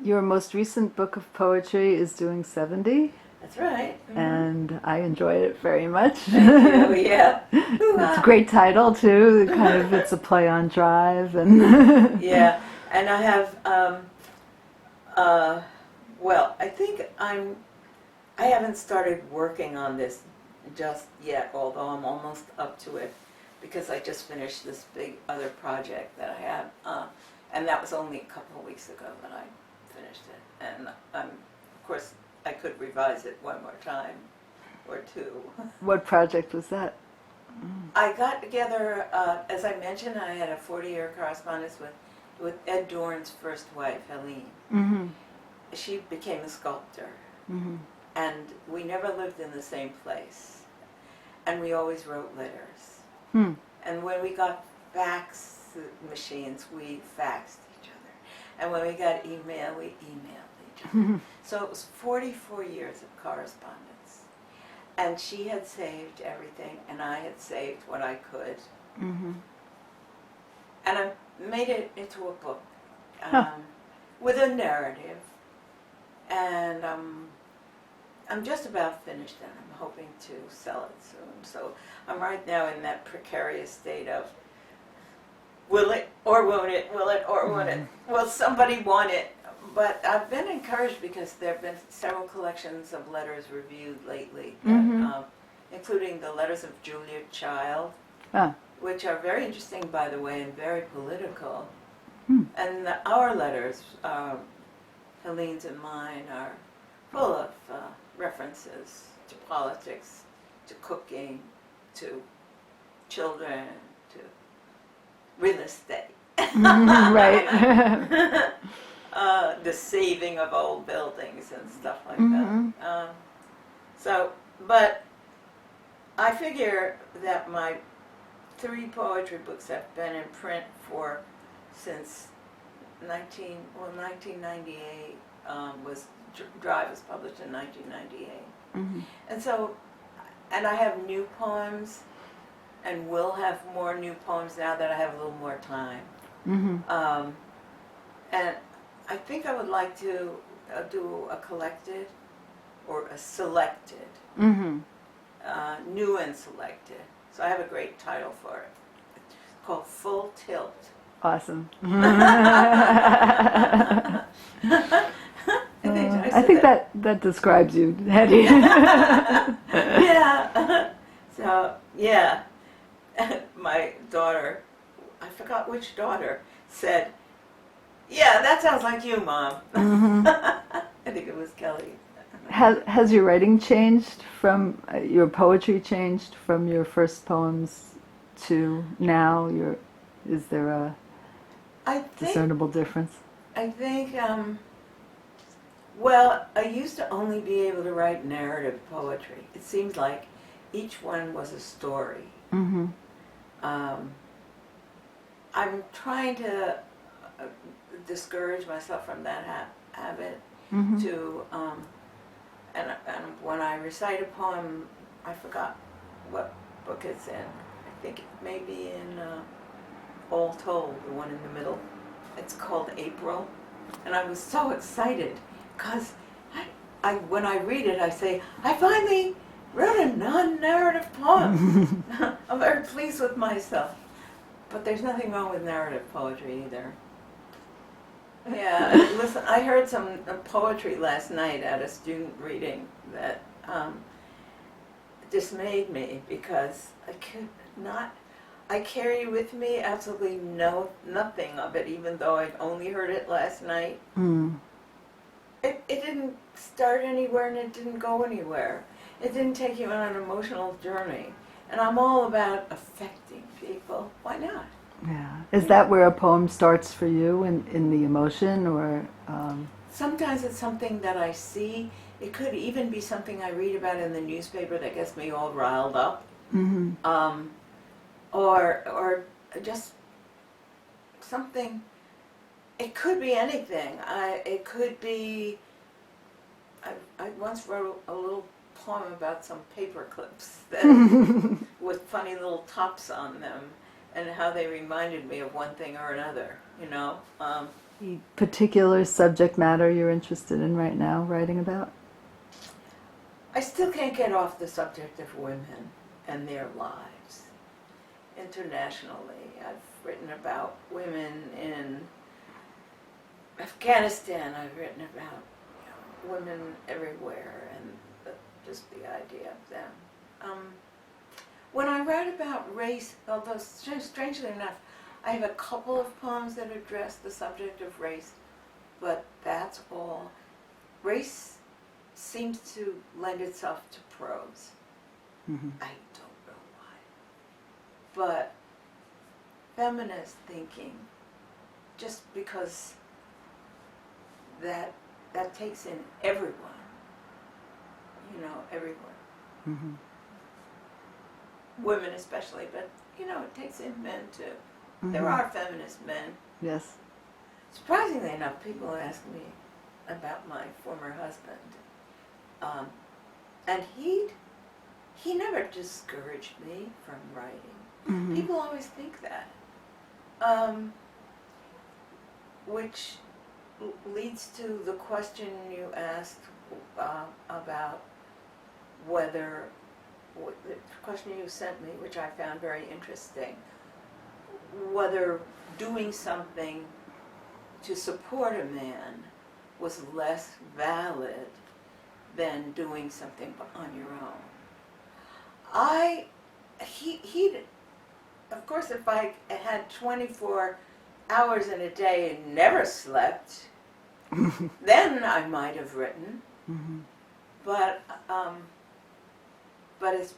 Your most recent book of poetry is doing 70, That's right. and I enjoyed it very much. Thank you. Yeah. It's a Hoo-ha. great title too. It's a play on drive and Yeah, and I have. Uh, well, I haven't started working on this just yet, although I'm almost up to it, because I just finished this big other project that I had, and that was only a couple of weeks ago that I finished it. And of course, I could revise it one more time or two. What project was that? I got together, as I mentioned, I had a 40-year correspondence with Ed Dorn's first wife, Helene. Mm-hmm. She became a sculptor, Mm-hmm. and we never lived in the same place. And we always wrote letters. Hmm. And when we got fax machines, we faxed each other. And when we got email, we emailed each other. So it was 44 years of correspondence. And she had saved everything, and I had saved what I could. Mm-hmm. And I made it into a book Huh. with a narrative. And I'm just about finished, and I'm hoping to sell it soon. So I'm right now in that precarious state of, will it or won't it, will it or won't it, will somebody want it? But I've been encouraged because there have been several collections of letters reviewed lately, including the letters of Julia Child, Ah. which are very interesting, by the way, and very political. Hmm. And our letters, Helene's and mine, are full of references to politics, to cooking, to children, to real estate. Right. The saving of old buildings and stuff like Mhm. that. But I figure that my 3 poetry books have been in print since 1998. Drive was published in 1998. Mhm. And I have new poems, and will have more new poems now that I have a little more time. Mhm. And I think I would like to do a collected or a selected, Mhm. new and selected. So I have a great title for it. It's called Full Tilt. Awesome. I I think that describes you, Hettie. Yeah. So, yeah. My daughter, I forgot which daughter, said, "Yeah, that sounds like you, Mom." Mhm. I think it was Kelly. Has your writing changed from your poetry changed from your first poems to now? Is there a I think, discernible difference? well, I used to only be able to write narrative poetry. It seemed like each one was a story. Mm-hmm. I'm trying to discourage myself from that habit. Mm-hmm. And when I recite a poem, I forgot what book it's in. I think it may be in All Told, the one in the middle. It's called April. And I was so excited because when I read it, I say, I finally wrote a non-narrative poem. I'm very pleased with myself. But there's nothing wrong with narrative poetry either. Yeah, listen, I heard some poetry last night at a student reading that dismayed me because I carry with me absolutely nothing of it, even though I'd only heard it last night. Mm. It didn't start anywhere and it didn't go anywhere. It didn't take you on an emotional journey. And I'm all about affecting people. Why not? Yeah. Is that where a poem starts for you in the emotion or? Sometimes it's something that I see. It could even be something I read about in the newspaper that gets me all riled up. Mm-hmm. Or just something. It could be anything. It could be. I once wrote a little poem about some paper clips that with funny little tops on them, and how they reminded me of one thing or another, you know. Any particular subject matter you're interested in right now, writing about? I still can't get off the subject of women and their lives. Internationally, I've written about women in Afghanistan. I've written about women everywhere, and just the idea of them. When I write about race, although strangely enough, I have a couple of poems that address the subject of race, but that's all. Race seems to lend itself to prose. Mm-hmm. I don't know why. But feminist thinking, just because that takes in everyone, you know, everyone. Mm-hmm. Women especially, but, you know, it takes in men too. Mm-hmm. There are feminist men. Yes. Surprisingly enough, people ask me about my former husband. And he never discouraged me from writing. Mm-hmm. People always think that. Which leads to the question you asked about whether, the question you sent me, which I found very interesting, whether doing something to support a man was less valid than doing something on your own. Of course, if I had 24 hours in a day and never slept, then I might have written. Mm-hmm. But as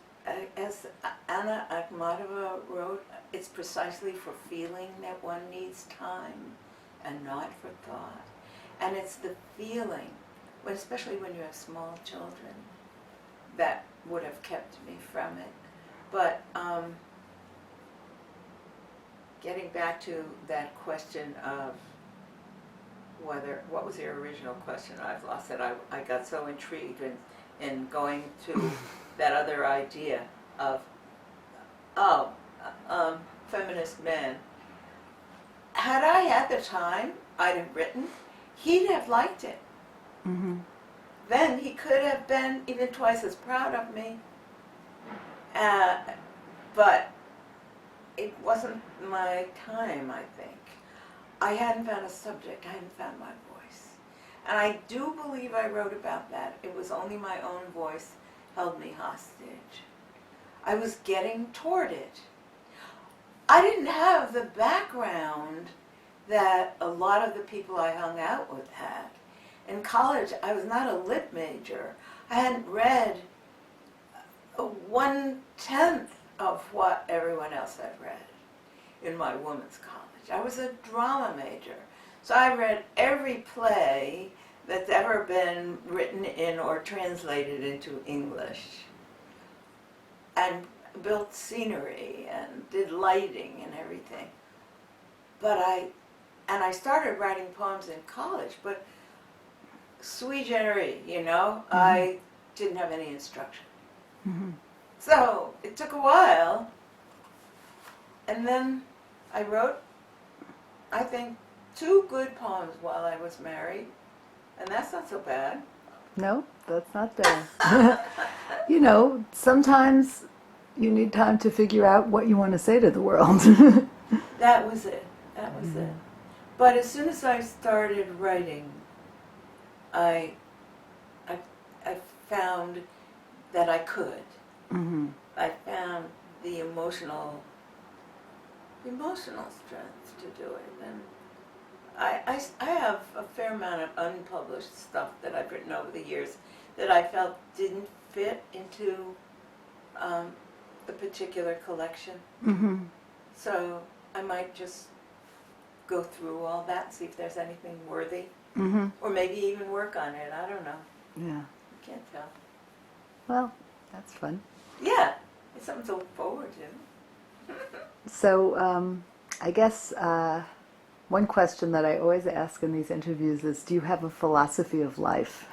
Anna Akhmatova wrote, it's precisely for feeling that one needs time and not for thought. And it's the feeling, especially when you have small children, that would have kept me from it. But getting back to that question of what was your original question? I've lost it. I got so intrigued in going to that other idea of, feminist men. Had I had the time, I'd have written. He'd have liked it. Mm-hmm. Then he could have been even twice as proud of me. But it wasn't my time, I think. I hadn't found a subject. I hadn't found my voice. And I do believe I wrote about that. It was only my own voice held me hostage. I was getting toward it. I didn't have the background that a lot of the people I hung out with had. In college, I was not a lit major. I hadn't read 1/10 of what everyone else had read in my women's college. I was a drama major. So I read every play that's ever been written in or translated into English, and built scenery and did lighting and everything. But I started writing poems in college, but sui generis, you know, mm-hmm. I didn't have any instruction. Mm-hmm. So it took a while, and then I wrote, I think, 2 good poems while I was married, and that's not so bad. No, that's not bad. You know, sometimes you need time to figure out what you want to say to the world. That was it. That was it. But as soon as I started writing, I found that I could. Mm-hmm. I found the emotional strength to do it, and I have a fair amount of unpublished stuff that I've written over the years that I felt didn't fit into the particular collection. Mm-hmm. So I might just go through all that and see if there's anything worthy, mm-hmm. or maybe even work on it. I don't know. Yeah. I can't tell. Well, that's fun. Yeah, it's something to look forward to. So I guess one question that I always ask in these interviews is, do you have a philosophy of life?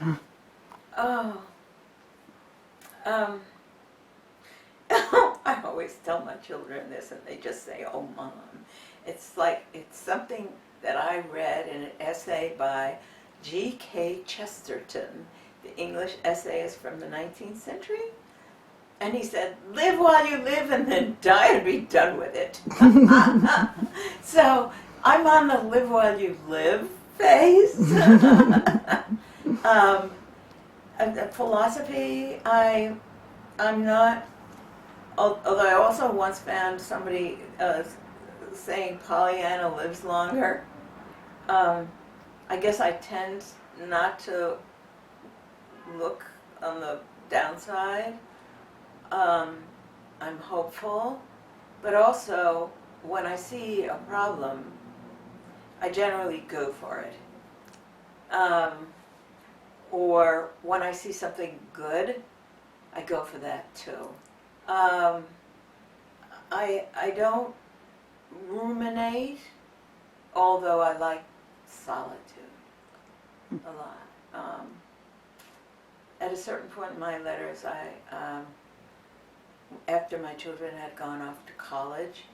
Oh. I hope always tell my children this, and they just say, "Oh, Mom." It's like, it's something that I read in an essay by G.K. Chesterton, the English essayist from the 19th century. And he said, "Live while you live and then die and be done with it." So I'm on the live while you live phase. Philosophy, I'm not, although I also once found somebody saying Pollyanna lives longer. I guess I tend not to look on the downside. I'm hopeful, but also when I see a problem, I generally go for it. Or when I see something good, I go for that too. I don't ruminate, although I like solitude a lot. At a certain point in my letters, after my children had gone off to college,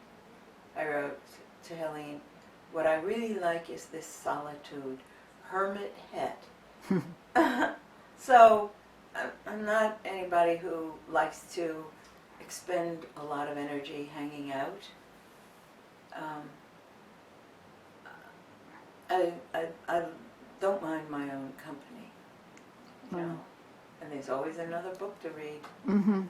I wrote to Helene, "What I really like is this solitude, hermit het." So I'm not anybody who likes to expend a lot of energy hanging out. I don't mind my own company, you know, and there's always another book to read. Mm-hmm.